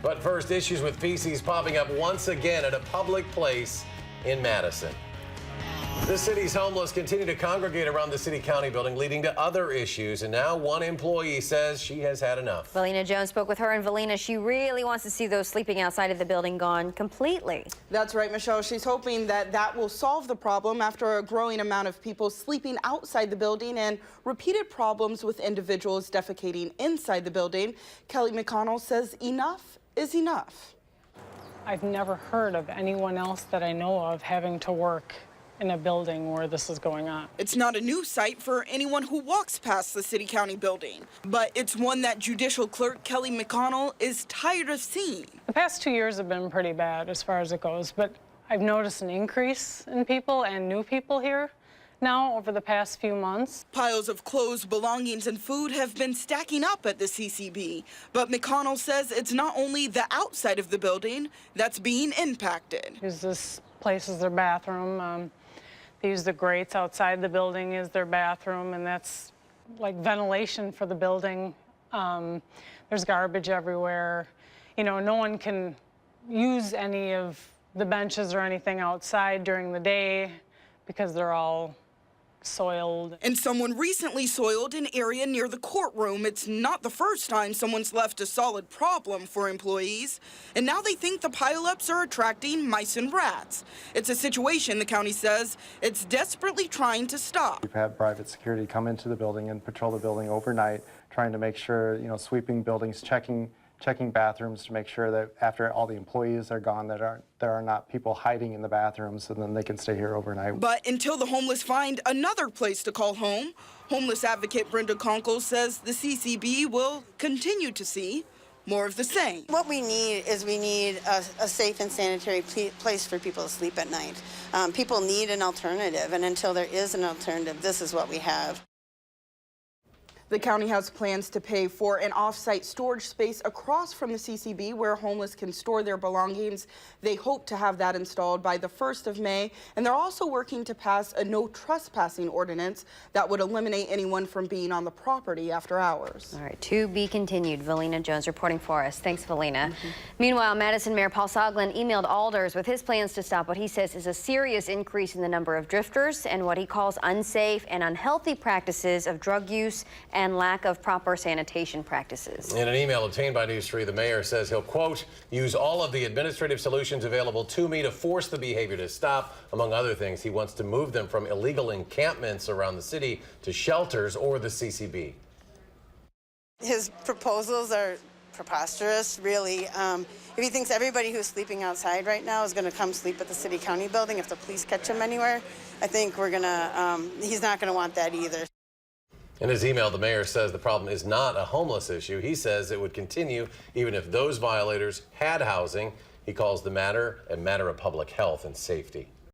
But first, issues with feces popping up once again at a public place in Madison. The city's homeless continue to congregate around the city-county building, leading to other issues. And now one employee says she has had enough. Velena Jones spoke with her, and Velena, she really wants to see those sleeping outside of the building gone completely. That's right, Michelle. She's hoping that that will solve the problem after a growing amount of people sleeping outside the building and repeated problems with individuals defecating inside the building. Kelly McConnell says enough is enough. I've never heard of anyone else that I know of having to work in a building where this is going on. It's not a new sight for anyone who walks past the city-county building, but it's one that Judicial Clerk Kelly McConnell is tired of seeing. The past 2 years have been pretty bad as far as it goes, but I've noticed an increase in people and new people here now over the past few months. Piles of clothes, belongings, and food have been stacking up at the CCB, but McConnell says it's not only the outside of the building that's being impacted. This place is their bathroom. They use the grates outside the building as their bathroom, and that's like ventilation for the building. There's garbage everywhere. You know, no one can use any of the benches or anything outside during the day because they're all soiled. And someone recently soiled an area near the courtroom. It's not the first time someone's left a solid problem for employees. And now they think the pileups are attracting mice and rats. It's a situation the county says it's desperately trying to stop. We've had private security come into the building and patrol the building overnight, trying to make sure, you know, sweeping buildings, checking bathrooms to make sure that after all the employees are gone, that there are not people hiding in the bathrooms, so then they can stay here overnight. But until the homeless find another place to call home, homeless advocate Brenda Conkle says the CCB will continue to see more of the same. What we need is a safe and sanitary place for people to sleep at night. People need an alternative, and until there is an alternative, this is what we have. The county has plans to pay for an off-site storage space across from the CCB where homeless can store their belongings. They hope to have that installed by the 1st of May, and they're also working to pass a no trespassing ordinance that would eliminate anyone from being on the property after hours. All right, to be continued. Velena Jones reporting for us. Thanks, Velena. Meanwhile, Madison Mayor Paul Soglin emailed alders with his plans to stop what he says is a serious increase in the number of drifters and what he calls unsafe and unhealthy practices of drug use and lack of proper sanitation practices. In an email obtained by News 3, the mayor says he'll, quote, use all of the administrative solutions available to me to force the behavior to stop. Among other things, he wants to move them from illegal encampments around the city to shelters or the CCB. His proposals are preposterous, really. If he thinks everybody who's sleeping outside right now is going to come sleep at the city-county building if the police catch him anywhere, I think he's not going to want that either. In his email, the mayor says the problem is not a homeless issue. He says it would continue even if those violators had housing. He calls the matter a matter of public health and safety.